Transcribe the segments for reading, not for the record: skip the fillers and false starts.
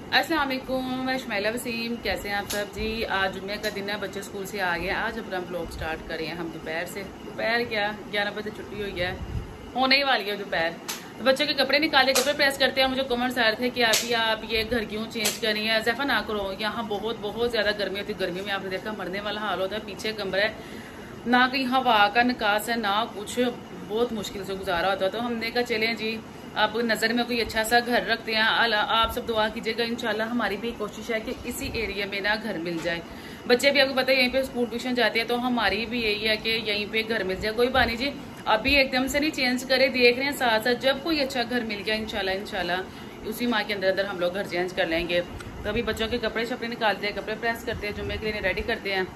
अस्सलाम वालेकुम, मैं शुमैला वसीम। कैसे हैं आप सब जी। आज जुम्मे का दिन है, बच्चे स्कूल से आ गए। आज अपना ब्लॉग स्टार्ट करें हम दोपहर से। दोपहर क्या 11 बजे छुट्टी हुई है, होने ही वाली है दोपहर। तो बच्चों के कपड़े निकाले, कपड़े प्रेस करते हैं। मुझे कमेंट्स आ रहे थे कि आप ये घर क्यों चेंज कर रही हैं, ज़ैफा ना करो। यहाँ बहुत बहुत ज़्यादा गर्मी होती है। गर्मी में आपने देखा मरने वाला हाल होता है। पीछे कमरा है, ना कहीं हवा का निकास है ना कुछ, बहुत मुश्किल से गुजारा होता है। तो हमने कहा चलें जी, अब नज़र में कोई अच्छा सा घर रखते हैं। आप सब दुआ कीजिएगा, इंशाल्लाह हमारी भी कोशिश है कि इसी एरिया में ना घर मिल जाए। बच्चे भी आपको पता है यहीं पे स्कूल ट्यूशन जाते हैं, तो हमारी भी यही है कि यहीं पे घर मिल जाए। कोई बात नहीं जी, अभी एकदम से नहीं चेंज करे, देख रहे हैं साथ साथ। जब कोई अच्छा घर मिल गया इंशाल्लाह उसी माह के अंदर अंदर हम लोग घर चेंज कर लेंगे। तो अभी बच्चों के कपड़े शपड़े निकालते हैं, कपड़े प्रेस करते हैं, जुम्मे के लिए रेडी करते हैं।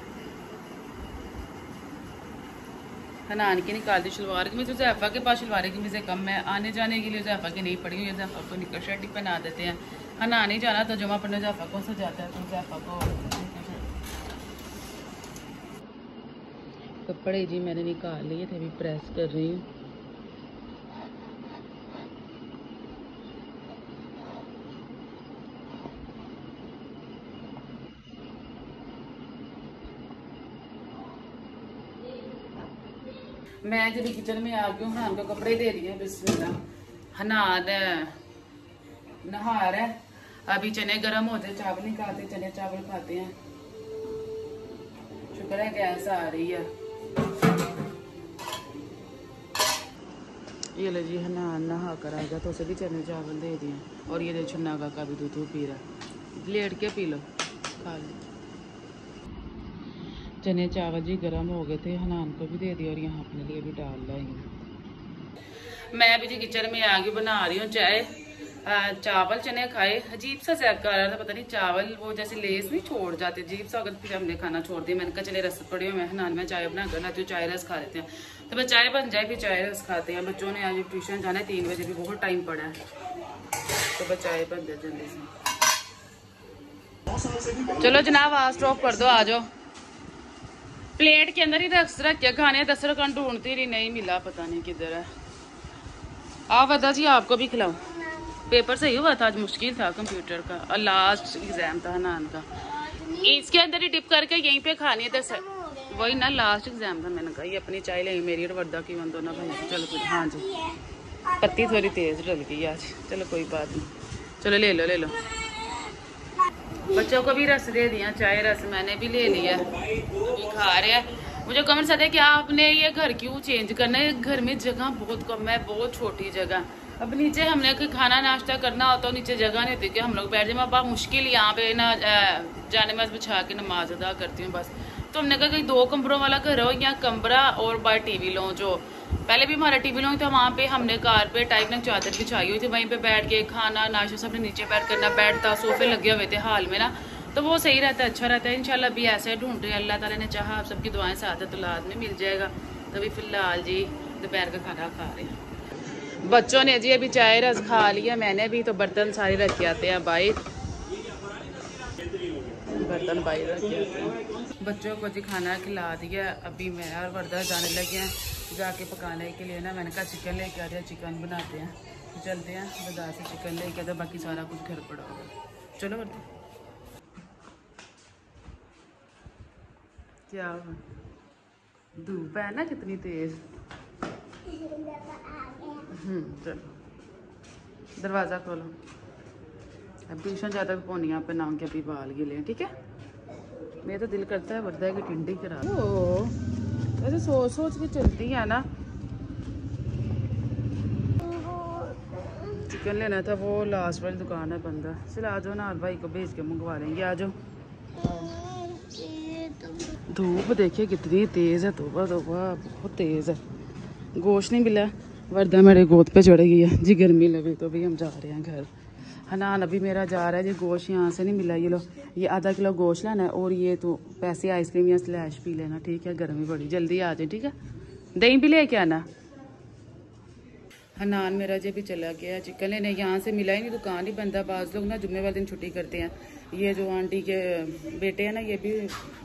हनान की निकालती शलवार की, मुझे ज़ैफा के पास शलवार की मुझे कम है, आने जाने के लिए ज़ैफा की नहीं पड़ी हुई है। ज़ैफा को निकर शर्ट ही पहना देते हैं। हनान ही जाना तो जुमा पढ़ने ज़ैफा को से जाता है, तो ज़ैफा को कपड़े जी मैंने निकाल लिए थे, अभी प्रेस कर रही हूँ। मैं जब किचन में आ गई हूँ, हनान को कपड़े दे दिए बिस्मिल्लाह। हनान नहा रहा है, अभी चने गर्म होते, चावल निकालते, चने चावल खाते हैं। शुक्र है गैस आ रही है। ये लो जी, हनान नहा कर आएगा तो उसे भी चने चावल दे दिए। और ये छुन्ना का भी दूध पी रहा है, लेट के पी लो, खा लो। चने चावल जी गर्म हो गए थे, हनान को भी दे दिया और यहाँ अपने लिए भी डाल लाएंगे। मैं अभी जी किचन में आ गई, बना रही हूँ चाय। चावल चने खाए, अजीब सा जैक आ रहा था, पता नहीं चावल वो जैसे लेस नहीं छोड़ जाते, अजीब सा। अगर फिर हमने खाना छोड़ दिया, मैंने कहा चले रस पड़े हुए, मैं हनान में चाय बना कर लाती हूँ, चाय रस खा लेते हैं। तो बस चाय बन जाए फिर चाय रस खाते हैं। बच्चों ने आज ट्यूशन जाना है 3 बजे, भी बहुत टाइम पड़ा है, तो बस चाय बन जाए जल्दी से। चलो जनाब, आज स्टॉप कर दो, आ जाओ। प्लेट के अंदर ही रख के खाने, 10 रकम ढूंढती रही, नहीं मिला, पता नहीं किधर है। आप वदा जी आपको भी खिलाओ। पेपर सही हुआ था आज, मुश्किल था कंप्यूटर का और लास्ट एग्जाम था हनान का। इसके अंदर ही डिप करके यहीं पे खानी है, 10 वही ना, लास्ट एग्जाम था। मैंने कहा ये अपनी चाय ले, मेरी और वर्दा की वन दोनों भाई। चलो फिर, हाँ जी, पत्ती थोड़ी तेज डल गई आज, चलो कोई बात नहीं, चलो ले लो ले लो। बच्चों को भी रस दे दिया, चाय रस मैंने भी ले लिया, खा रहे हैं। मुझे कमेंट्स आते हैं कि आपने ये घर क्यों चेंज करना है, घर में जगह बहुत कम है, बहुत छोटी जगह। अब नीचे हमने कोई खाना नाश्ता करना होता तो नीचे जगह नहीं होती कि हम लोग बैठ जाए। मैं बहुत मुश्किल यहाँ पे ना जाने में बिछा के नमाज अदा करती हूँ बस। तो हमने कहा कि 2 कमरों वाला घर हो या कमरा और बाहर टीवी लो। जो पहले भी हमारा टीवी लॉन्च था, वहाँ पे हमने कारपेट टाइप में चादर बिछाई हुई थी, वहीं पे बैठ के खाना नाश्ता सब नीचे बैठ करना। बेड था, सोफे लगे हुए थे हाल में ना, तो वो सही रहता है, अच्छा रहता है। इंशाल्लाह भी ऐसे ढूंढ रहे हैं, अल्लाह ताला ने चाहा आप सबकी दुआएं साथ है तो लाद में मिल जाएगा। तो अभी फिलहाल जी दोपहर का खाना खा रहे हैं। बच्चों ने जी अभी चाय रस खा लिया, मैंने भी। तो बर्तन सारे रख के आते हैं बाहर, बर्तन बाहर रख के आते हैं। बच्चों को जी खाना खिला दिया, अभी मैं और वर्दा जाने लगे हैं जाके पकाने के लिए ना। मैंने कहा चिकन लेके आ दिया, चिकन बनाते हैं, तो चलते हैं बाजार से चिकन लेके आते, बाकी सारा कुछ घर पड़ा होगा। चलो वर्दा, क्या धूप है ना कितनी तेज। चलो दरवाज़ा खोलो। अब ट्यूशन ज़्यादा पौनिया पे नाम के अभी बाल गिले हैं, ठीक है। मेरा तो दिल करता है वर्दा की टिंडी करा। ओ ऐसे सोच सोच के चलती है ना। चिकन लेना था, वो लास्ट वाली दुकान है बंदा। चलो आ जाओ ना, भाई को भेज के मंगवा लेंगे, आ जाओ। धूप देखिए कितनी तेज़ है, तोबा तोबा बहुत तेज़ है। गोश्त नहीं मिला, वर्दा मेरे गोद पे चढ़ गई है जी, गर्मी लगी तो भी हम जा रहे हैं घर। हनान अभी मेरा जा रहा है जी, गोश्त यहाँ से नहीं मिला। ये लो, ये आधा किलो गोश्त लाना है और ये तो पैसे आइसक्रीम या स्लैश पी लेना, ठीक है। गर्मी बड़ी, जल्दी आ जाए, ठीक है। दही भी लेके आना। हनान मेरा जी भी चला गया चिकन लेने, यहाँ से मिला ही नहीं, दुकान ही बंद है। बाज़ लोग ना जुम्मे वाले दिन छुट्टी करते हैं। ये जो आंटी के बेटे हैं ना, ये भी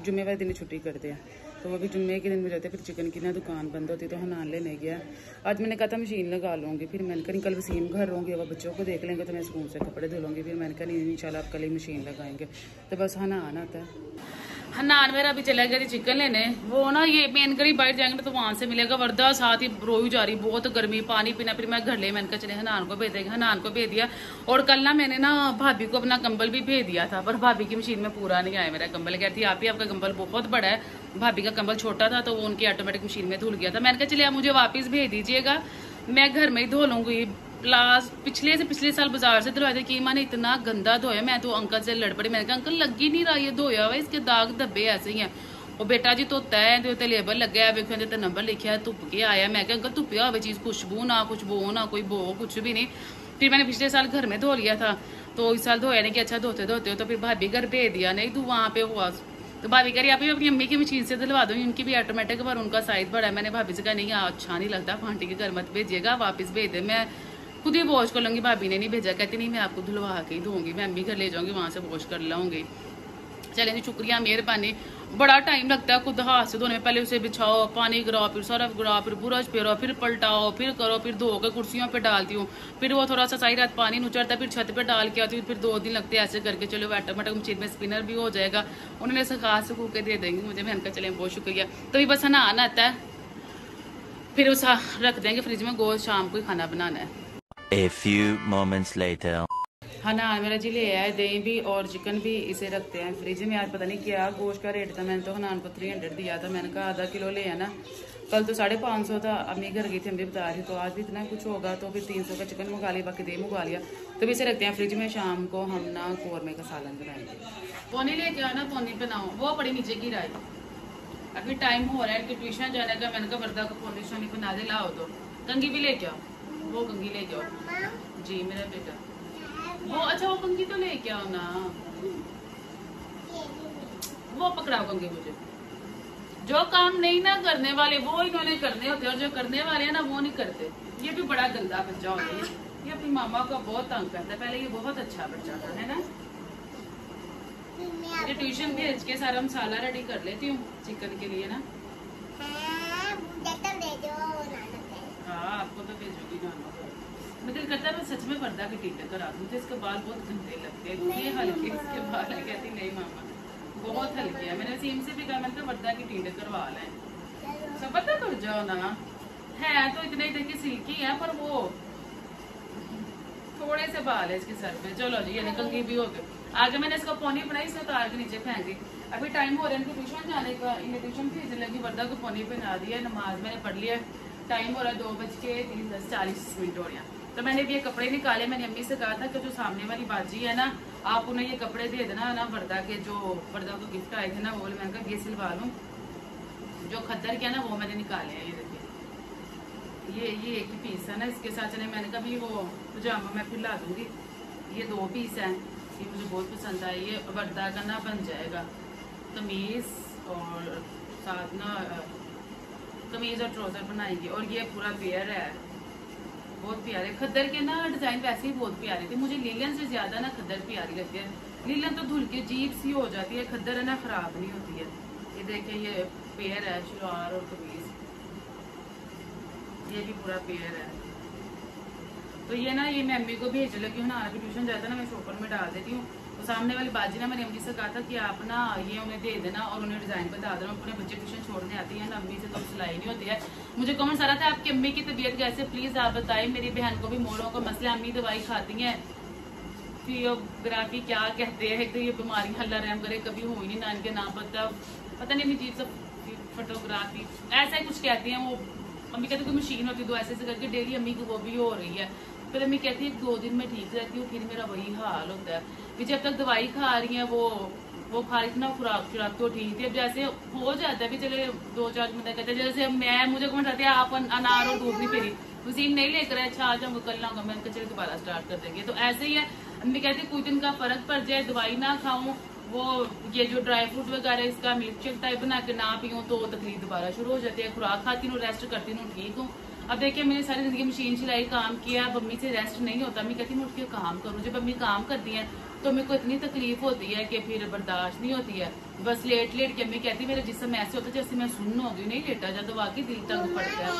जुम्मे वाले दिन छुट्टी करते हैं। तो अभी जुम्मे के दिन मुझे रहते, फिर चिकन की ना दुकान बंद होती तो हनान लेने गया। आज मैंने कहा था मशीन लगा लूँगी, फिर मैंने कहा कल वसीम घर होंगे, अब बच्चों को देख लेंगे तो मैं स्कूल से कपड़े धो लूँगी। फिर मैंने कहा नहीं इंशाल्लाह आप कल ही मशीन लगाएंगे। तो बस हनान आता है। हनान मेरा अभी चला गया चिकन लेने, वो ना ये मेन गली बाहर जाएंगे तो वहां से मिलेगा। वर्दा साथ ही रोई जा रही, बहुत गर्मी, पानी पीना। फिर मैं घर ले, मैंने कहा चले हनान को भेज देंगे। हनान को भेज दिया। और कल ना मैंने ना भाभी को अपना कंबल भी भेज दिया था, पर भाभी की मशीन में पूरा नहीं आया मेरा कंबल। कहती आप ही आपका कंबल बहुत बड़ा है, भाभी का कंबल छोटा था तो वो उनकी ऑटोमेटिक मशीन में धुल गया था। मैंने कहा चलिए आप मुझे वापस भेज दीजिएगा, मैं घर में ही धो लूंगी। पिछले साल बाजार से धोया था कि माँ ने इतना गंदा धोया। मैं तो अंकल से लड़ पड़ी, मैंने कहा अंकल लग ही नहीं रहा ये धोया हुआ, इसके दाग धब्बे ऐसे ही हैं। और बेटा जी धोता है तो लेबल लगे है, नंबर लिखा है, धुप के आया। मैं क्या अंकल धुपिया हुआ चीज, खुशबू ना कुछ बो ना कोई बो, कुछ भी नहीं। फिर मैंने पिछले साल घर में धो लिया था, तो इस साल धोया नहीं कि अच्छा धोते धोते हो। तो फिर भाभी घर भेज दिया, नहीं तू वहां पे हुआ। तो भाभी कह रही आप अपनी अम्मी की मशीन से दिलवा दो, उनकी भी ऑटोमेटिक, पर उनका साइज बड़ा है। मैंने भाभी से कहा नहीं अच्छा नहीं लगता, आंटी के घर मत भेजिएगा, वापस भेज दे, मैं खुद ही वॉश कर लूंगी। भाभी ने नहीं भेजा, कहती नहीं मैं आपको धुलवा के ही दूंगी, मैं अम्मी घर ले जाऊंगी, वहां से वॉश कर लाऊंगी। चले जी शुक्रिया मेहरबानी। बड़ा टाइम लगता है खुद हाथ से धोने में, पहले उसे बिछाओ, पानी गिराओ, फिर सरफ गिराओ, फिर ब्रश फेरो, फिर पलटाओ, फिर करो, फिर धो के कुर्सियों पे डालती हूँ, फिर वो थोड़ा सा सारी रात पानी नुचड़ता है, फिर छत पे डाल के आती हूँ, फिर 2 दिन लगते हैं ऐसे करके। चलो ऑटोमेटिक मशीन में स्पिनर भी हो जाएगा, उन्होंने सुखा के दे देंगे मुझे। मैंने कहा चले बहुत शुक्रिया। तो भी बस नहाना आता है, फिर उस रख देंगे फ्रिज में, गोश्त शाम को ही खाना बनाना है। A few moments later. Hanan मेरा जी ले आया दही भी और चिकन भी, इसे रखते हैं फ्रिज में। आज पता नहीं क्या गोश्त का रेट था, मैंने तो हनान को 300 दिया था। मैंने कहा आधा किलो ले आना, कल तो 550 था, अम्मी घर गई थी, अम्मी बता रही, तो आज भी इतना कुछ होगा तो फिर 300 का चिकन मंगा लिया, बाकी दही मंगा लिया। तो भी इसे रखते हैं फ्रिज में, शाम को हम ना कौरमे का सालन बनाएंगे। पोनी लेके आना, पोनी बनाओ, वो पड़ी नीचे की राय। अभी टाइम हो रहा है कि ट्यूशन जाने का, मैंने कहा वर्दा को पोनी शोनी बना दे, लाओ तो कंगी भी लेके आओ, वो कंगी लेके आओ जी मेरा बेटा, वो अच्छा वो कंगी तो लेके आओ ना, वो पकड़ाओ कंगी मुझे। जो काम नहीं ना करने वाले वो इन्होंने करने होते, और जो करने वाले हैं ना वो नहीं करते। ये भी बड़ा गंदा बच्चा होता है, ये अपनी मामा को बहुत तंग करता है। पहले ये बहुत अच्छा बच्चा था, है ना। ये ट्यूशन भेज के सारा मसाला रेडी कर लेती हूँ चिकन के लिए ना। हाँ आपको तो भेजूंगी नाना, मुझे कहता है मैं सच में पर्दा की टीका करा दूँ, मुझे इसके बाल बहुत गंदे लगते हैं, ये हल्के इसके बाल है। कहती नहीं मामा बहुत हल्के है। मैंने सीम से भी कहा, मैंने कहा पर्दा की टीका करवा लें, सब पता कर जाओ ना। है तो इतने ही देखिए सिल्की है, पर वो थोड़े से बाल है इसके सर पे। चलो जी ये कंघी भी हो गए। आगे मैंने इसका पोनी बनाई, इसको तार के नीचे फेंक दी। अभी टाइम हो रहा है इनको ट्यूशन जाने का, इन्हें ट्यूशन भेजने लगी, वर्दा को पोनी पहना दिया, नमाज मैंने पढ़ लिया। टाइम हो रहा है 2:40 हो रहे हैं। तो मैंने भी ये कपड़े निकाले। मैंने अम्मी से कहा था कि जो सामने वाली बाजी है ना, आप उन्हें ये कपड़े दे देना ना, वर्दा के जो वर्दा को गिफ्ट आए थे ना, वो मैंने कहा ये सिलवा लूँ। जो खद्दर के ना वो मैंने निकाले हैं, ये देखिए, ये एक ही पीस है ना, इसके साथ चले। मैंने कहा भी वो पजामा मैं फिर ला दूंगी, ये 2 पीस हैं, ये मुझे बहुत पसंद आए। ये वर्दा का ना बन जाएगा कमीज, और साथ ना कमीज और ट्राउजर बनाएंगे। और ये पूरा पेयर है, बहुत प्यारे खद्दर के ना डिजाइन वैसे ही बहुत प्यारे थे। मुझे लीलन से ज्यादा ना खद्दर प्यारी लगती है। लीलन तो धुल के जीप सी हो जाती है, खद्दर है ना खराब नहीं होती है। ये देखिए ये पेयर है, शलवार और कमीज, ये भी पूरा पेयर है। तो ये ना ये मैं अम्मी को भेजने लगी हूँ ना, आगे ट्यूशन जाता ना मैं शॉपर में डाल देती हूँ। तो सामने वाली बाजी ना मैंने अम्मी से कहा था कि आप ना ये उन्हें दे देना और उन्हें डिजाइन बता देना। अपने बच्चे ट्यूशन छोड़ने आती है ना, अम्मी से तो सिलाई नहीं होती है। मुझे कमेंट्स आ रहा था आपकी अम्मी की तबीयत कैसे, प्लीज आप बताएं। मेरी बहन को भी मोड़ों का मसला, अम्मी दवाई खाती है, फिजियोग्राफी क्या कहते हैं, तो ये बीमारी अल्लाह रहम करे कभी हुई नहीं ना, इनके नाम पता नहीं अजीब सा फोटोग्राफी ऐसा ही कुछ कहती हैं वो। अम्मी कहती कोई मशीन होती तो ऐसे करके डेली अम्मी की वो भी हो रही है। फिर अम्मी कहती है 2 दिन में ठीक रहती हूँ, फिर मेरा वही हाल होता है। फिर जब तक दवाई खा रही है वो खा रही थी ना खुराक तो ठीक थी। अब जैसे हो जाता है भी चले 2-4 मिनट कहते हैं, जैसे मुझे कमेंट आते हैं आप अनार और दूध नहीं पी रही, वसीम नहीं लेकर अच्छा आज हम कल लाऊंगा, मैंने चले दोबारा स्टार्ट कर देंगे। तो ऐसे ही है, अम्मी कहती कुछ दिन का फर्क पड़ जाए, दवाई ना खाऊं, वो ये जो ड्राई फ्रूट वगैरह इसका मिल्क शेक टाइप बना के ना पीऊं तो तकलीफ दोबारा शुरू हो जाती है। खुराक खाती हूँ, रेस्ट करती हूँ, ठीक हूँ। अब देखिए मैंने सारी जिंदगी मशीन सिलाई काम किया, अब अम्मी से रेस्ट नहीं होता। अम्मी कहती मैं उठ के काम करूँ, जब अम्मी काम करती हैं तो मेरे को इतनी तकलीफ होती है कि फिर बर्दाश्त नहीं होती है। बस लेट लेट के अम्मी कहती मेरे जिसम ऐसे होता है जैसे मैं सुन्न हो गई, नहीं लेटा जाता, वाकई दिल तंग पड़ता है।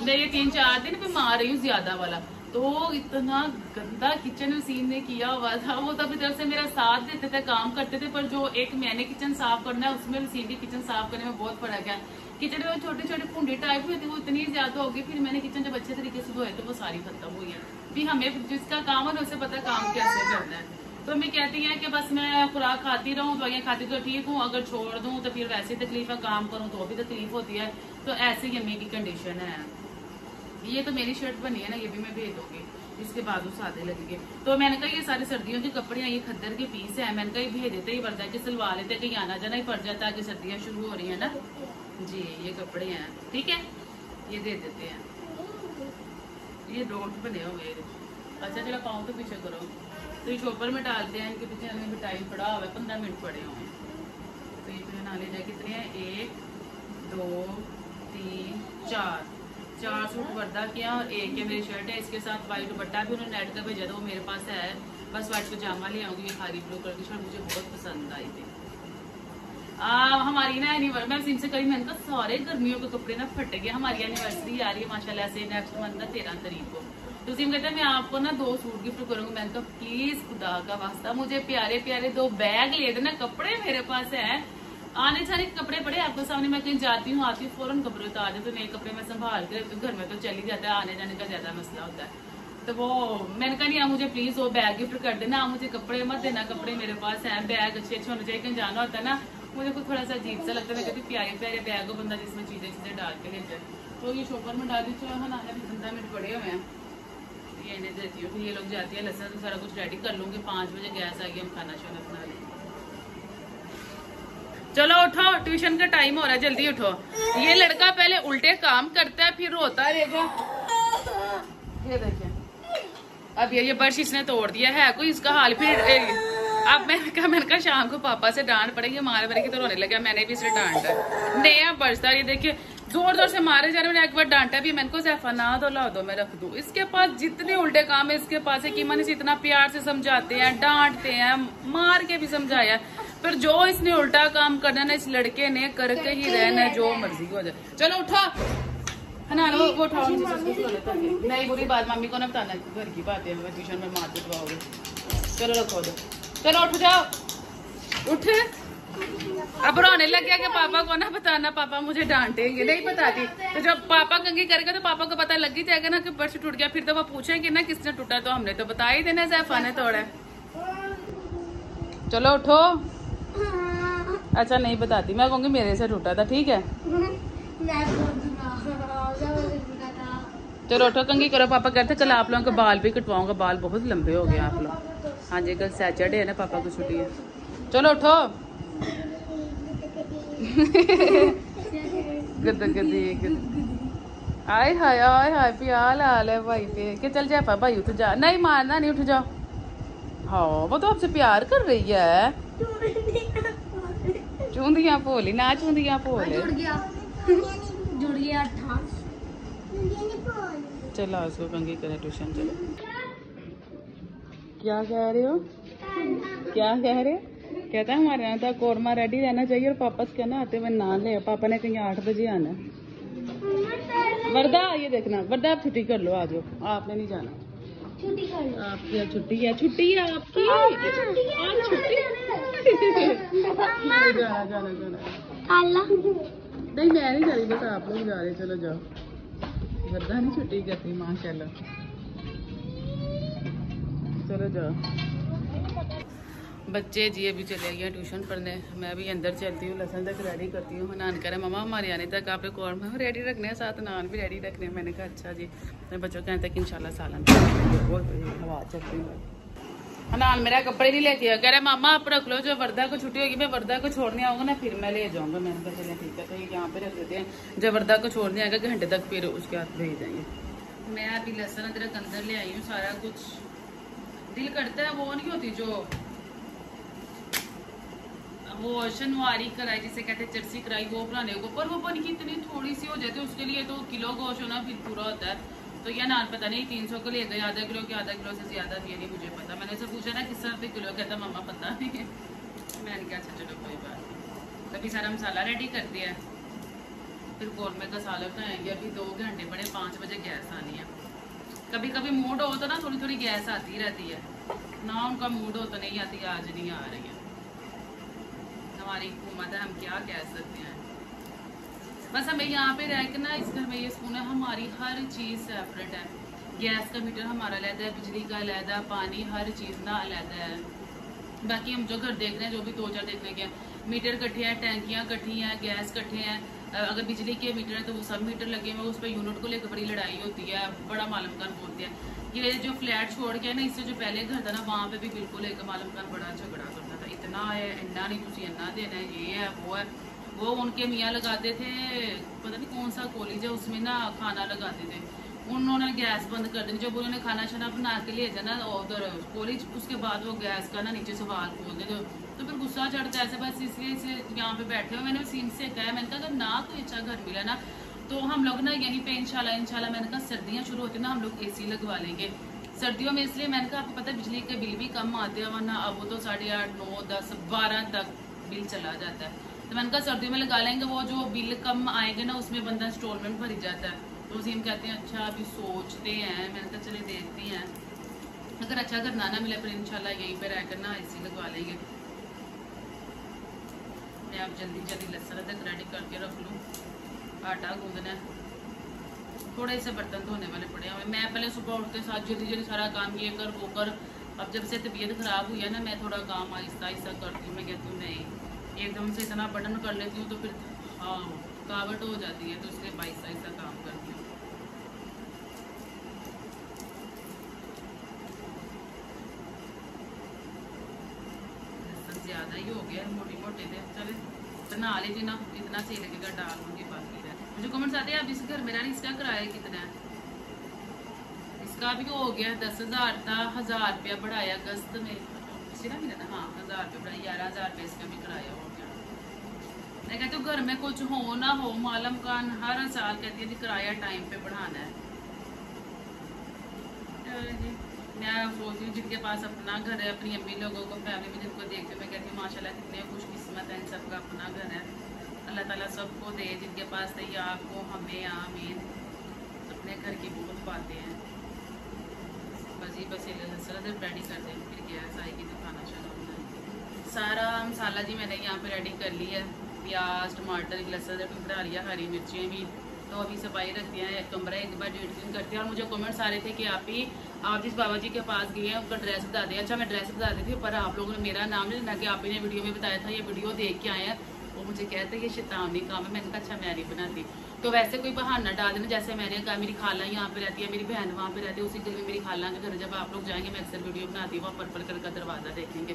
मैं ये 3-4 दिन बीमार रही हूँ ज्यादा वाला, तो इतना गंदा किचन सीन ने किया हुआ था। वो तब इधर से मेरा साथ देते थे, काम करते थे, पर जो एक मैंने किचन साफ करना है उसमें सीन की किचन साफ करने में बहुत फर्क है। किचन में छोटे छोटे कुंडे टाइप हुए थे, वो इतनी ज्यादा होगी, फिर मैंने किचन जब अच्छे तरीके से धोए तो वो सारी खत्म हुई है। फिर हमें जिसका काम है उसे पता काम कैसे करना है। तो मैं कहती है कि बस मैं खुराक खाती रहूं, दवाइयाँ खाती तो ठीक हूँ, अगर छोड़ दूं तो फिर वैसे तकलीफ है, काम करूं तो भी तकलीफ होती है। तो ऐसे ही अम्मी की कंडीशन है। ये तो मेरी शर्ट बनी है ना, ये भी मैं भेज दूंगी, इसके बाद सादे लगेंगे। तो मैंने कहा ये सारे सर्दियों के कपड़े हैं, ये खद्दर के पीस है, मैंने कहा ये भेज देते ही वर्दा के सिलवा लेते, कहीं आना जाना ही पड़ जाता है कि सर्दियाँ शुरू हो रही है ना जी। ये कपड़े हैं, ठीक है, ये दे देते हैं। ये डॉट बने हुए। अच्छा चलो पाँव तो पीछे करो, तो ये शॉपर में डालते हैं, इनके पीछे हमें भी टाइम पड़ा हुआ है, 15 मिनट पड़े हुए। तो ये फिर नाले जाए कितने हैं, 1 2 3 4 सूट वर्दा किया और एक ये मेरी शर्ट है, इसके साथ वाइट दुपट्टा भी उन्होंने नेट का भेजा था, वो मेरे पास है। बस वाइट पजामा ले आऊंगी, ये खाली ब्लू कलर की शर्ट मुझे बहुत पसंद आई थी। हमारी ना एनिवर्सरी मैं इनसे करी, मैंने कहा सारे गर्मियों के कपड़े ना फट गए, हमारी एनिवर्सरी आ रही है माशाल्लाह से नेक्स्ट मंथ ना 13 तारीख को। तो सिम कहता है मैं आपको ना 2 सूट गिफ्ट करूंगी। मैंने कहा प्लीज खुदा का वास्ता मुझे प्यारे प्यारे 2 बैग ले देना, कपड़े मेरे पास है, आने जाने के कपड़े पड़े आपको सामने, मैं कहीं जाती हूँ आती हूँ फौरन कपड़े उतार देते, तो नए कपड़े मैं संभाल के रखती हूँ, घर में तो चल ही जाता है, आने जाने का ज्यादा मसला होता है। तो वो मैंने कहा नहीं आप मुझे प्लीज वो बैग गिफ्ट कर देना, आप मुझे कपड़े मत देना, कपड़े मेरे पास है, बैग अच्छे अच्छे होने चाहिए, कहीं जाना होता है ना, मुझे कुछ थोड़ा सा अजीब सा लगता है, मैं कहती प्यारे प्यारे बैग हो बंदा जिसमें चीजें डाल के ले जाए। तो ये शॉपर में डाल दी, चलो हम आने भी 15 मिनट पड़े हुए हैं, ये इन्हें देती हूँ, फिर ये लोग जाती है, लहसुन तो सारा कुछ रेडी कर लूंगी, 5 बजे गैस आ गई, हम खाना शाना बना लेंगे। चलो उठो, ट्यूशन का टाइम हो रहा है, जल्दी उठो। ये लड़का पहले उल्टे काम करता है फिर रोता रहेगा। ये देखिए अब ये ब्रश इसने तोड़ दिया है, कोई इसका हाल। फिर अब मैंने कहा शाम को पापा से डांट पड़ेगी, मारे मारे की तो रोने लगा, मैंने भी इसे डांटा नया ब्रश था, ये देखिए जोर जोर से मारे जा रहे, मैंने एक बार डांटा भी, मैंने को ज़ैफ़ा ना दो ला दो मैं रख दूं। इसके पास जितने उल्टे काम है इसके पास है कि मन इसे इतना प्यार से समझाते हैं, डांटते हैं, मार के भी समझाया, पर जो इसने उल्टा काम करना ना इस लड़के ने करके ही रहना, जो मर्जी हो जाए। चलो उठा है ना, वो उठाओ, नहीं बुरी बात मम्मी को ना बताना, घर की बात है, ट्यूशन में मार पिटवाओगे। चलो रखो दो, चलो उठ जाओ, उठ। अब रोने लग गया कि पापा को ना बताना, पापा मुझे डांटेंगे, नहीं बताती। तो जब पापा कंगी करेगा तो पापा को पता लग ही जाएगा ना कि पर्स टूट गया, फिर तो वो पूछेंगे ना किसने टूटा, तो हमने तो बता ही देना ज़ैफ़ा ने तोड़ा। चलो उठो। अच्छा नहीं बताती, मैं कहूँगी मेरे से टूटा था, ठीक है। चलो उठो, कंगी करो। पापा कहते कल आप लोगों के बाल भी कटवाऊंगा, बाल बहुत लंबे हो गए आप लोग। हाँ जी कल सैटरडे है ना, पापा को छुट्टी है। चलो उठो। आय हाय आय हाय प्याल हाल है भाई पे कि चल जा भाई उठ जा, नहीं मारना नहीं, उठ जाओ। हाँ वो तो आपसे प्यार कर रही है। चूंदियां पोली ना, चूंदियां पोल जुड़ गया। चलो उसको कंगी करे ट्यूशन। चलो क्या कह रहे हो, क्या कह रहे हो? कहता है हमारे यहाँ था कोरमा रेडी रहना चाहिए, और पापा से कहना आते हुए ना ले, पापा ने कहीं 8 बजे आना। वर्दा ये देखना, वर्दा आप छुट्टी कर लो, आ जाओ, आपने नहीं जाना, छुट्टी कर लो, आपकी छुट्टी है, छुट्टी है आपकी, जाना जाना जाना। नहीं मैं नहीं जा रही, बस आप लोग जा रहे, चलो जाओ। वर्दा नहीं छुट्टी करती माशाल्लाह, चलो जाओ। बच्चे जी अभी चले गए ट्यूशन पढ़ने, मैं भी अंदर चलती हूँ, लहसुन तक रेडी करती हूँ। नान कह रहे मम्मा हमारे आने तक आपने कौरमा रेडी रखने हैं, साथ नान भी रेडी रखने हैं। मैंने कहा अच्छा जी, मैं बच्चों के आने तक इंशाल्लाह सालन हवा चलती हूँ। नान मेरा कपड़े नहीं लेके आ, कह रहे मामा आप रख लो, जो वर्दा को छुट्टी होगी मैं वर्दा को छोड़ने आऊँगा ना फिर मैं ले जाऊँगा। मैंने कहा चलिए ठीक है, तो ये यहाँ पे रख देते हैं, जब वर्दा को छोड़ने आएगा घंटे तक फिर उसके हाथ भेज देंगे। मैं अभी लहसुन अदरक अंदर ले आई हूँ, सारा कुछ दिल करता है वो नहीं होती जो वो शनवारी कढ़ाई जिसे कहते हैं, चरसी कढ़ाई, वो बनाने को, पर वो बन की इतनी थोड़ी सी हो जाती है, उसके लिए तो किलो गोश्त होना फिर पूरा होता है। तो यह नान पता नहीं 300 को ले गए, आधा किलो के, आधा किलो से ज्यादा ये नहीं मुझे पता। मैंने उससे पूछा ना किस रुपये किलो, कहता मम्मा पता नहीं है। मैंने कहा अच्छा चलो कोई बात नहीं। तभी सारा मसाला रेडी कर दिया है, फिर कौरमे का सालन बनाएंगे। अभी 2 घंटे बड़े, 5 बजे गैस आनी है। कभी कभी मूड हो तो ना थोड़ी थोड़ी गैस आती रहती है, ना उनका मूड हो तो नहीं आती। आज नहीं आ रही है, हमारी हुकूमत है, हम क्या कह सकते हैं। बस हमें यहाँ पे रह के ना इस घर में ये सुकून है, हमारी हर चीज़ सेपरेट है। गैस का मीटर हमारा अलग है, बिजली का अलग है, पानी हर चीज़ ना अलग है। बाकी हम जो घर देख रहे हैं, जो भी 2-4 देखने के मीटर इकट्ठे हैं, टैंकियाँ इकट्ठी हैं, गैस इकट्ठे हैं। अगर बिजली के मीटर है तो वो सब मीटर लगे हुए, उस पर यूनिट को लेकर बड़ी लड़ाई होती है, बड़ा मालूम खान बोलते हैं। ये जो फ्लैट छोड़ के है ना, इससे जो पहले घर था ना, वहाँ पे भी बिल्कुल एक मालूम खान बड़ा झगड़ा करता था, इतना है इन्ना नहीं, तुम इन्ना देना है, ये है वो है। वो उनके मियाँ लगाते थे, पता नहीं कौन सा कॉलेज है, उसमें ना खाना लगाते थे। उन्होंने गैस बंद कर दी, जब उन्होंने खाना शाना बना के ले जाना उधर कॉलेज, उसके बाद वो गैस का ना नीचे से बाल खोल देते। तो फिर गुस्सा चढ़ता है ऐसे, बस इसलिए यहाँ पे बैठे हुए। मैंने सीन से कहा, मैंने कहा अगर ना कोई अच्छा घर मिला ना तो हम लोग ना यहीं पे इंशाल्लाह मैंने कहा सर्दियाँ शुरू होती ना, हम लोग AC लगवा लेंगे सर्दियों में। इसलिए मैंने कहा आपको पता है बिजली के बिल भी कम आते हैं, वरना अब वो तो 8.5, 9, 10, 12 तक बिल चला जाता है। तो मैंने कहा सर्दियों में लगा लेंगे, वो जो बिल कम आएंगे ना उसमें बंदा इंस्टॉलमेंट भरी जाता है। तो उसी हम कहते हैं अच्छा अभी सोचते हैं। मैंने कहा चले देखते हैं, अगर अच्छा घर ना मिले फिर इंशाल्लाह यहीं पे रहकर ना AC लगवा लेंगे। मैं अब जल्दी जल्दी लहसुन तक रेडी करके रख लूँ, आटा गूंदना है, थोड़े से बर्तन धोने वाले पड़े हैं। मैं पहले सुबह उठते साथ जल्दी जल्दी सारा काम ये कर वो कर। अब जब से तबीयत ख़राब हुई है ना, मैं थोड़ा काम आहिस्ता आहिस्ता करती हूँ। मैं कहती हूँ नहीं एकदम से इतना बटन कर लेती हूँ तो फिर हाँ थकावट हो जाती है, तो इसलिए आहिस्ता आहिस्ता काम करती हूँ। ज़्यादा ही हो गया, मोटी मोटे थे, चले बना लीजिए ना, इतना सही लगेगा डाल दूँगी बाकी है। मुझे कमेंट्स आते हैं आप इस घर में रहने, इसका किराया कितना है? इसका भी हो गया 10,000 था, 1,000 रुपया बढ़ाया अगस्त में, ना मिला ना, हाँ 1,000 रुपया बढ़ाया, 11,000 रुपये इसका भी किराया हो गया। मैं कहती हूँ घर में कुछ हो ना हो, मालूम खान हर साल कहती है किराया टाइम पे बढ़ाना है। मैं सोचती हूँ जिनके पास अपना घर है, अपनी अम्मी लोगों को फैमिली में जिनको देखती हूँ, मैं कहती हूँ माशाल्लाह कितने खुशकिस्मत है, इन सबका अपना घर है। अल्लाह ताला सबको दे, जिनके पास नहीं आपको, हमें, आमीन। अपने घर की बहुत पाते हैं। बस ये बस रेडी कर दें, फिर गैस आएगी तो खाना शुरू होना। सारा मसाला जी मैंने यहाँ पे रेडी कर लिया है, प्याज टमाटर लहसुन बना लिया, हरी मिर्चें भी। तो अभी सफाई रखते हैं, कमरा एक बार एडिटिंग करते हैं। और मुझे कमेंट्स आ रहे थे कि आप जिस बाबा जी के पास गए हैं उनका ड्रेस बता दें। अच्छा मैं ड्रेस बता देती हूँ, पर आप लोगों ने मेरा नाम नहीं लेना कि आप ने वीडियो में बताया था, ये वीडियो देख के आए हैं। वो मुझे कहते हैं ये शैतानी काम है। मैंने कहा अच्छा मैं नहीं बनाती। तो वैसे कोई बहाना डाल देना, जैसे मैंने कहा मेरी खाला यहाँ पे रहती है, मेरी बहन वहाँ पे रहती है, उसी घर में मेरी खाला के घर जब आप लोग जाएंगे मैं अक्सर वीडियो बनाती हूँ, वहाँ पर्पल कलर का दरवाज़ा देखेंगे।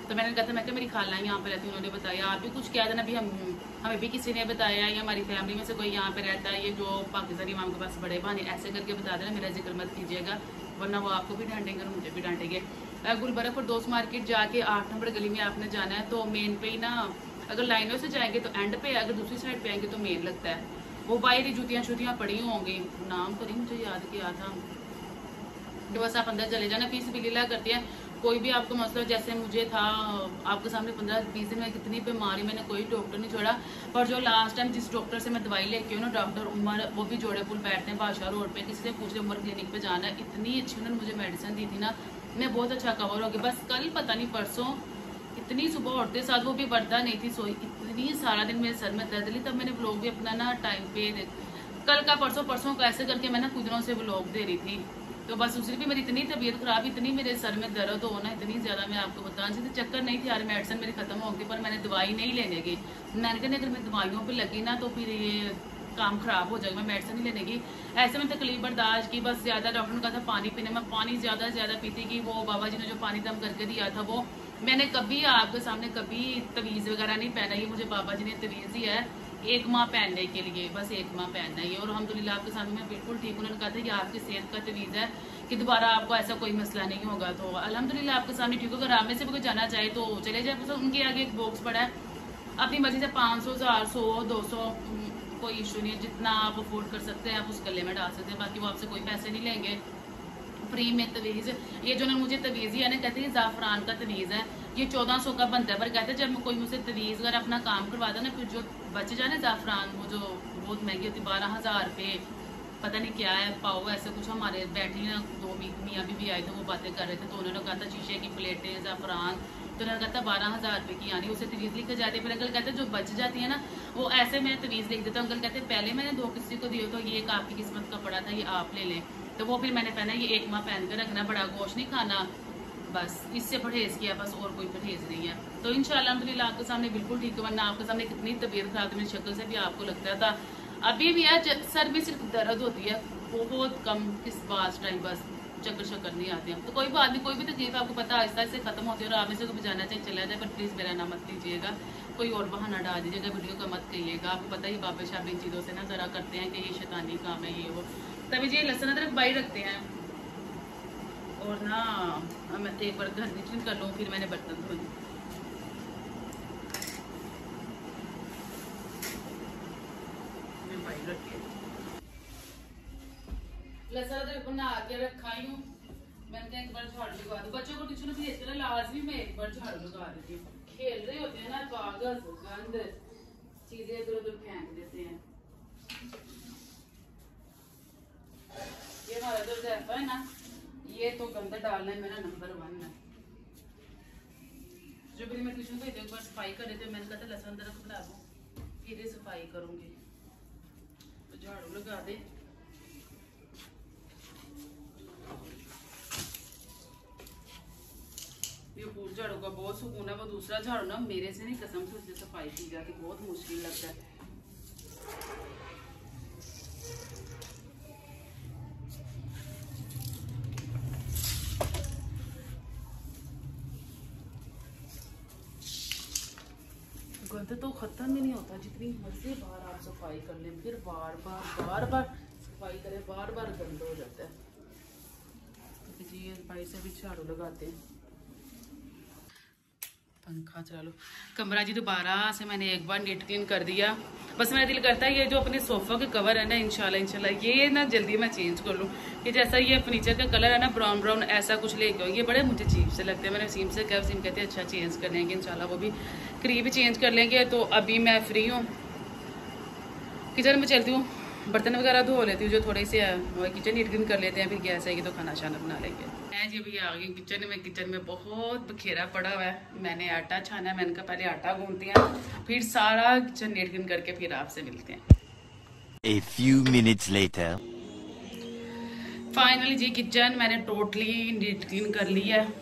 तो मैंने कहा था मैं मेरी खाला यहाँ पे रहती है, उन्होंने बताया। आप भी कुछ कह देना, भी हमें भी किसी ने बताया या हमारी फैमिली में से कोई यहाँ पे रहता है, ये जो पाकिस्तानी इमाम के पास बड़े बहाने ऐसे करके बता देना, मेरा जिक्र मत कीजिएगा, वरना वो आपको भी डांटेंगे और मुझे भी डांटेंगे। गुलबर्ग पर दोस्त मार्केट जाके 8 नंबर गली में आपने जाना है, तो मेन पे ही ना, अगर लाइनों से जाएंगे तो एंड पे, अगर दूसरी साइड पे आएंगे तो मेन लगता है। वो बाहर ही जुतियाँ पड़ी होंगी, नाम तो नहीं मुझे याद किया था। तो बस आप अंदर चले जाना, फीस भी लीला करते हैं। कोई भी आपको मसला जैसे मुझे था, आपके सामने 15-20 दिन में कितनी बीमारी, मैंने कोई डॉक्टर नहीं छोड़ा। पर जो लास्ट टाइम जिस डॉक्टर से मैं दवाई लेके हूँ ना, डॉक्टर उमर, वो भी जोड़े पुल बैठते हैं बादशाह रोड पे, किसी से पूछ ले उमर क्लिनिक पे जाना है। इतनी अच्छी उन्होंने मुझे मेडिसिन दी थी ना, मैं बहुत अच्छा कवर हो गया। बस कल पता नहीं परसों इतनी सुबह उठते साथ वो भी बढ़ता नहीं थी, सोई इतनी सारा दिन मेरे सर में दर्द ली। तब मैंने व्लॉग भी अपना ना टाइम पे कल का परसों का ऐसे करके मैं ना कुछ दिनों से व्लॉग दे रही थी। तो बस उसकी भी मेरी इतनी तबीयत खराब, इतनी मेरे सर में दर्द होना, इतनी ज़्यादा मैं आपको बता नहीं सकती। चक्कर नहीं थी यार, मेडिसिन मेरी खत्म हो गई, पर मैंने दवाई नहीं लेने की। मैंने कहा अगर मैं दवाइयों पे लगी ना तो फिर ये काम खराब हो जाएगा, मैं मेडिसिन नहीं लेने की। ऐसे में तकलीफ बर्दाश्त की, बस ज़्यादा डॉक्टर ने कहा था पानी पीने में, पानी ज़्यादा से ज़्यादा पीती की। वो बाबा जी ने जो पानी दम करके दिया था, वो मैंने कभी आपके सामने कभी तवीज़ वगैरह नहीं पहना। ये मुझे बाबा जी ने तवीज़ दिया है 1 माह पहनने के लिए, बस 1 माह पहनना ही। और अल्हम्दुलिल्लाह आपके सामने मैं बिल्कुल ठीक। उन्होंने कहा था कि आपकी सेहत का तवीज़ है कि दोबारा आपको ऐसा कोई मसला नहीं होगा। तो अल्हम्दुलिल्लाह आपके सामने ठीक होगा। अगर आप में से भी कोई जाना चाहे तो चले जाए। तो उनके आगे एक बॉक्स पड़ा है, अपनी मर्जी से 500, 1000, 100, 200 कोई इशू नहीं है, जितना आप अफोर्ड कर सकते हैं आप उस गले में डाल सकते हैं, बाकी वो आपसे कोई पैसे नहीं लेंगे, फ्री में तवीज़। ये जो उन्होंने मुझे तवीज़ ही है ना, कहते हैं ज़ाफ़रान का तवीज़ है, ये 1400 का बनता है, पर कहते हैं जब कोई मुझसे तवीज़ अगर अपना काम करवाता है ना, फिर जो बच जाए ना ज़ाफ़रान, वो जो बहुत महंगी होती है, 12,000 रुपये पता नहीं क्या है पाओ, ऐसे कुछ। हमारे बैठी ना 2 मियाँ भी आए थे, वो बातें कर रहे थे, तो उन्होंने कहा था शीशे की प्लेटें ज़ाफ़रान, तो उन्होंने कहा था 12,000 रुपये की, यानी उसे तवीज़ लिखी जाती है। फिर अंकल कहते हैं जो बच जाती है ना, वो ऐसे मैं तवीज़ लिख देता हूँ। अंकल कहते हैं पहले मैंने 2 किसी को दिए, तो ये एक आपकी किस्मत का पड़ा था, ये आप ले लें, तो वो फिर मैंने पहना, ये 1 माह पहन कर रखना, बड़ा गोश्त नहीं खाना, बस इससे परहेज़ किया, बस और कोई परहेज़ नहीं है। तो इंशाल्लाह अल्हम्दुलिल्लाह आपके सामने बिल्कुल ठीक है, वरना आपके सामने कितनी तबीयत खराब थी, मेरी शक्ल से भी आपको लगता था। अभी भी है, सर में सिर्फ दर्द होती है, बहुत कम, किस बात टाइम बस चक्कर शक्कर नहीं आते हैं। तो कोई बात नहीं, कोई भी तकलीफ आपको पता आहिस्ता आहिस्ता खत्म होती है, और आप में से को जाना चाहिए चला जाए, पर प्लीज़ मेरा नाम मत लीजिएगा, कोई और बहाना डाल दीजिएगा, वीडियो का मत कहिएगा। आपको पता ही बाबे शाबे इन चीज़ों से ना ज़रा करते हैं कि ये शैतानी काम है, ये वो, तभी ये लहसुन अदरक बाई रखते हैं। और ना मैं एक बार घर किचन कर लूँ, फिर मैंने बर्तन धो लूँ। लहसुन अदरक बना के रखा ही हूँ, मैंने एक बार झाड़ू लगा दूँ। बच्चों को ट्यूशन भेज कर लाजमी मैं एक बार झाड़ू लगा देती हूँ, खेल रहे होते हैं ना, कागज गंद चीजें इधर उधर फेंक देते हैं। ये हमारा जो जैसा है ना, ये तो गंद डालना मेरा नंबर 1 है। जो भी मैं ट्यूशन भेजे एक बार सफाई कर देते, मैंने कहा था लहसुन अदरक बना दूँ, फिर सफाई करूंगी, तो झाड़ू लगा दे। ये फूल झाड़ू का बहुत सुकून है, वो दूसरा झाड़ू ना मेरे से नहीं, कसम से उससे सफाई की जाती, बहुत मुश्किल लगता है। गंद तो खत्म ही नहीं होता, जितनी मर्जी बार आप सफाई कर लें, फिर बार बार सफाई करें, बार गंद हो जाता है। तो जी भाई से भी झाड़ू लगाते हैं, पंखा चला लो। कमरा जी दोबारा से मैंने एक बार नीट क्लीन कर दिया। बस मेरा दिल करता है ये जो अपने सोफा के कवर है ना, इंशाल्लाह ये ना जल्दी मैं चेंज कर लूँ, कि जैसा ये फर्नीचर का कलर है ना, ब्राउन ऐसा कुछ लेके ये बड़े मुझे चीप से लगते हैं। मैंने वसीम से कहा, वसीम कहते हैं अच्छा चेंज कर लेंगे इंशाल्लाह, वो भी करीब चेंज कर लेंगे। तो अभी मैं फ्री हूँ, किचन में चलती हूँ, बर्तन वगैरह धो लेती हूँ जो थोड़े से है, किचन नीट क्लीन कर लेते हैं, फिर गैस आएगी तो खाना शाना बना लेंगे। मैं जी अभी आ गई किचन में बहुत बखेरा पड़ा हुआ है, मैंने आटा छाना है, मैंने कहा पहले आटा गूंथती हैं, फिर सारा किचन नीट क्लीन करके फिर आपसे मिलते हैं। A few minutes later. Finally जी किचन मैंने टोटली नीट क्लीन कर लिया है।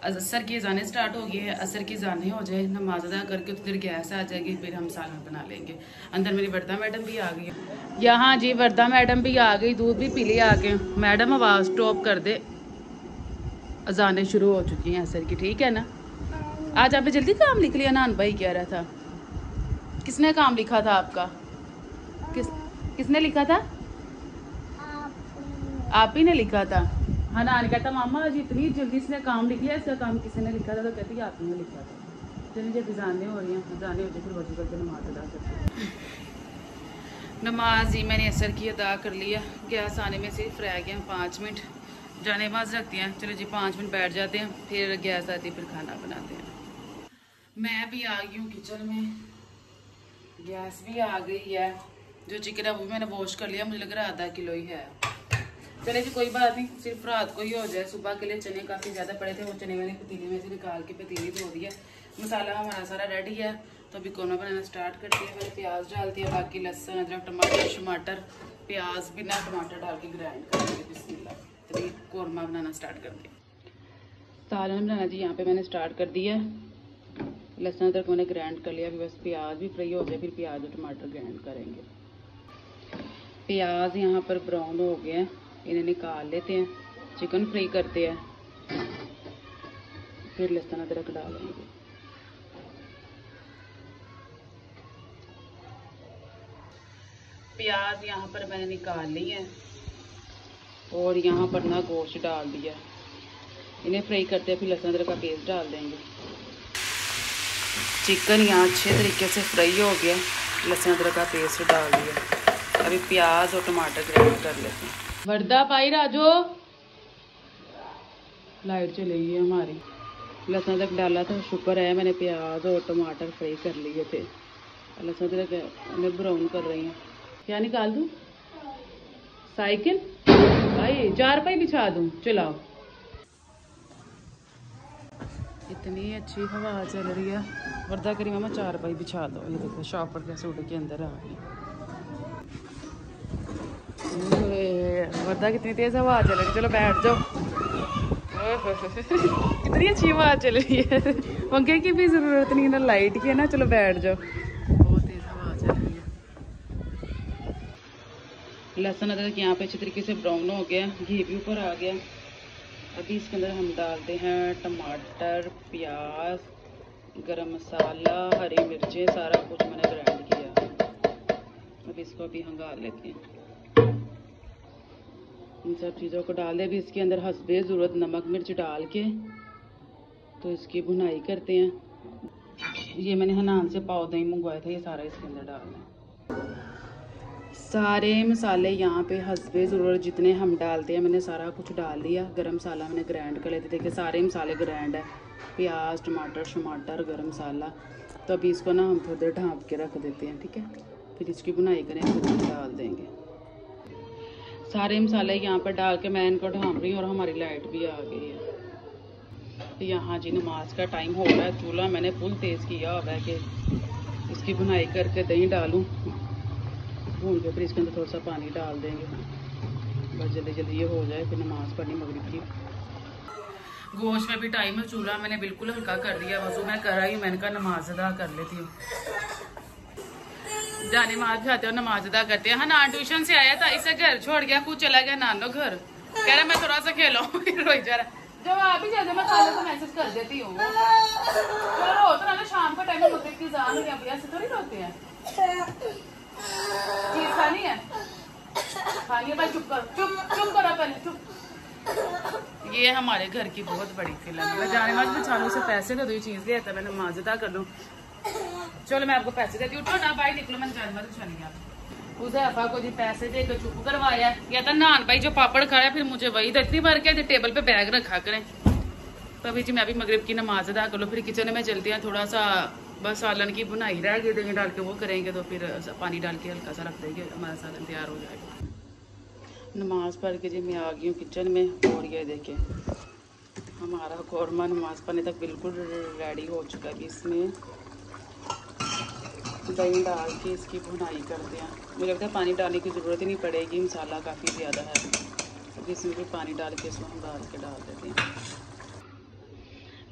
असर की अज़ानें स्टार्ट हो गई है, असर की अज़ानें हो जाए, नमाज अदा करके तो फिर गैस आ जाएगी, फिर हम सालन बना लेंगे। अंदर मेरी वर्दा मैडम भी आ गई है, यहाँ जी वर्दा मैडम भी आ गई, दूध भी पी लिया आके। मैडम आवाज़ स्टॉप कर दे, अज़ानें शुरू हो चुकी हैं असर की, ठीक है ना। आज आपने जल्दी काम लिख लिया, नान भाई कह रहा था। किसने काम लिखा था आपका? किसने लिखा था? आप ही ने लिखा था। हनान कहता मामा आज इतनी जल्दी इसने काम लिख लिया, इसका काम किसी ने लिखा था? तो कहती आप ही ने लिखा था। चलिए जब अज़ानें हो रही हैं, अज़ानें हो जाए फिर वजू करके नमाज अदा करते हैं। नमाज ही मैंने असर की अदा कर लिया, गैस आने में सिर्फ रह गए 5 मिनट, जाने बाज रखते हैं। चलो जी 5 मिनट बैठ जाते हैं, फिर गैस आती है, फिर खाना बनाते हैं। मैं भी आ गई हूँ किचन में, गैस भी आ गई है। जो चिकन है वो भी मैंने वॉश कर लिया, मुझे लग रहा है आधा किलो ही है। चले जी कोई बात नहीं, सिर्फ रात को ही हो जाए। सुबह के लिए चने काफ़ी ज़्यादा पड़े थे, वो चने मैंने पतीले में से निकाल के पतीली धो दिया। मसाला हमारा सारा रेडी है, तो अभी कोना बनाना स्टार्ट करती है। मैंने प्याज डाल दिया, बाकी लहसुन अदरक टमाटर प्याज बिना टमाटर डाल के ग्राइंड कर दिया। बिस्मिल्लाह, तो कौरमा बनाना स्टार्ट कर दिया। सालन बनाना जी यहाँ पे मैंने स्टार्ट कर दिया। लहसुन अदरक मैंने ग्राइंड कर लिया, अभी बस प्याज भी फ्राई हो जाए, फिर प्याज और टमाटर ग्राइंड करेंगे। प्याज यहाँ पर ब्राउन हो गया, इन्हें निकाल लेते हैं। चिकन फ्राई करते हैं, फिर लहसुन अदरक डालेंगे। प्याज यहाँ पर मैंने निकाल ली है और यहाँ पर ना गोश्त डाल दिया। इन्हें फ्राई करते हैं, फिर लहसुन अदरक का पेस्ट डाल देंगे। चिकन यहाँ अच्छे तरीके से फ्राई हो गया। लहसुन अदरक का पेस्ट डाल दिया। अभी प्याज और टमाटर ग्राइंड कर लेते हैं। वर्दा पाई राजो, लाइट चली गई हमारी। लहसुन अदरक डाला था, शुक्र है मैंने प्याज और टमाटर फ्राई कर लिए थे। लहसुन अदरक मैं ब्राउन कर रही हूँ। क्या निकाल दूँ? साइकिल भाई, चारपाई बिछा दूँ? चलाओ। इतनी अच्छी हवा चल रही है। वर्दा करी मामा चारपाई बिछा दो। ये देखो शॉपर कैसे उड़ के अंदर आ गई। वर्दा कितनी तेज हवा चल रही है। चलो बैठ जाओ। कितनी अच्छी हवा चल रही है। पंखे की भी जरूरत नहीं है ना लाइट की है ना। चलो बैठ जाओ। बहुत तेज हवा चल रही है। लहसुन अदरक यहाँ पे अच्छी तरीके से ब्राउन हो गया, घी भी ऊपर आ गया। अभी इसके अंदर हम डालते हैं टमाटर, प्याज, गरम मसाला, हरी मिर्चें, सारा कुछ मैंने ग्राइंड किया। अभी इसको अभी हम डाल लेते हैं। इन सब चीज़ों को डाल दे। अभी इसके अंदर हस्बे ज़रूरत नमक मिर्च डाल के तो इसकी भुनाई करते हैं। ये मैंने हनान से पाव दही मंगवाया था, ये सारा इसके अंदर डालना है। सारे मसाले यहाँ पे हस्बे ज़रूरत जितने हम डालते हैं मैंने सारा कुछ डाल दिया। गरम मसाला मैंने ग्राइंड कर लेते थे कि सारे मसाले ग्राइंड है। प्याज, टमाटर, गरम मसाला। तो अभी इसको ना हम थोड़ी देर ढाँप के रख देते हैं, ठीक है। फिर इसकी बुनाई करेंगे, फिर डाल देंगे। सारे मसाले यहाँ पर डाल के मैं इनको ढाँप रही हूँ और हमारी लाइट भी आ गई है। यहाँ जी नमाज का टाइम हो रहा है। चूल्हा मैंने फुल तेज़ किया हुआ है कि इसकी बुनाई करके दही डालूँ, भून के फिर इसके अंदर थोड़ा सा पानी डाल देंगे। बस जल्दी जल्दी ये हो जाए, फिर नमाज पढ़नी मगरिब की। गोश्त में भी टाइम है। चूल्हा मैंने बिल्कुल हल्का कर दिया। वजू मैं कर रही हूँ, मैंने कहा नमाज अदा कर लेती हूँ। जाने नमाज खाते हो, नमाज अदा करते हैं। हाँ ना, ट्यूशन से आया था, इसे घर छोड़ गया, कुछ चला गया नानो घर। कह रहा मैं थोड़ा सा खेलो। रोई जा रहा। जब आप ही जाते मैं खाने को मैसेज कर देती हूँ। चलो तो ना, शाम का टाइम मगरिब की जान हो गया, ऐसे थोड़ी रोते हैं। चीज खानी है, खानी है भाई। चुप करो, चुप करो पहले, चुप। ये हमारे घर की बहुत बड़ी फिल्म है। जाने वाले में चालू से पैसे दे दो, ये चीज लिया था मैंने, नमाज अदा कर लूँ। चलो मैं आपको पैसे देती हूँ। उठो ना भाई, निकलो। मैंने जाने वाले चली आप उसे अफा को जी पैसे देकर चुप करवाया। या था नान भाई जो पापड़ खाया, फिर मुझे वही तो इतनी बार कहते टेबल पे बैग रखा करें। तो अभी जी मैं भी मगरिब की नमाज अदा कर लो, फिर किचन में चलते हैं। थोड़ा सा बस सालन की बुनाई रह गई, दही डाल के वो करेंगे, तो फिर पानी डाल के हल्का सा रख देंगे, हमारा सालन तैयार हो जाएगा। नमाज पढ़ के जी मैं आ गई हूँ किचन में। और ये देखें हमारा कौरमा नमाज पढ़ने तक बिल्कुल रेडी हो चुका है। अभी इसमें दही डाल के इसकी भुनाई करते हैं। मुझे लगता है पानी डालने की ज़रूरत ही नहीं पड़ेगी, मसाला काफ़ी ज़्यादा है। अभी इसमें भी पानी डाल के इसको हम डाल देते हैं।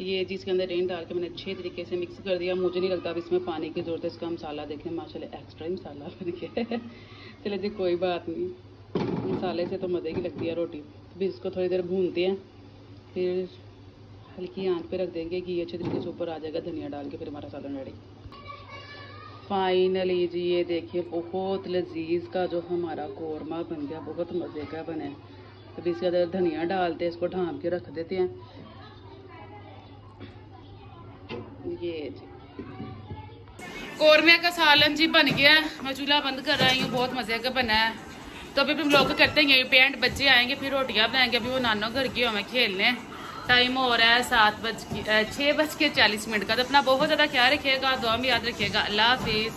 ये जिसके अंदर रेन डाल के मैंने अच्छे तरीके से मिक्स कर दिया। मुझे नहीं लगता अब इसमें पानी की ज़रूरत है। इसका मसाला देखें माशाल्लाह एक्स्ट्रा ही मसाला बन गया। चले जी कोई बात नहीं, मसाले से तो मज़े की लगती है रोटी। फिर इसको थोड़ी देर भूनते हैं, फिर हल्की आंच पे रख देंगे कि ये अच्छे तरीके से ऊपर आ जाएगा। धनिया डाल के फिर हमारा सालन रेडी। फाइनली जी ये देखिए बहुत लजीज का जो हमारा कौरमा बन गया, बहुत मज़े का बना है। अभी इसके अंदर धनिया डालते हैं, इसको ढाँप के रख देते हैं। ये जी कौरमे का सालन जी बन गया है। मैं चूल्हा बंद कर रही हूँ, बहुत मज़े का बना है। तो अभी हम लोग करते हैं पेंट, बच्चे आएंगे फिर रोटियाँ बनाएंगे। अभी वो नानो घर की हमें खेलने। टाइम हो रहा है 6:40 का। तो अपना बहुत ज़्यादा ख्याल रखिएगा, दुआ में याद रखिएगा। अल्लाह हाफिज़।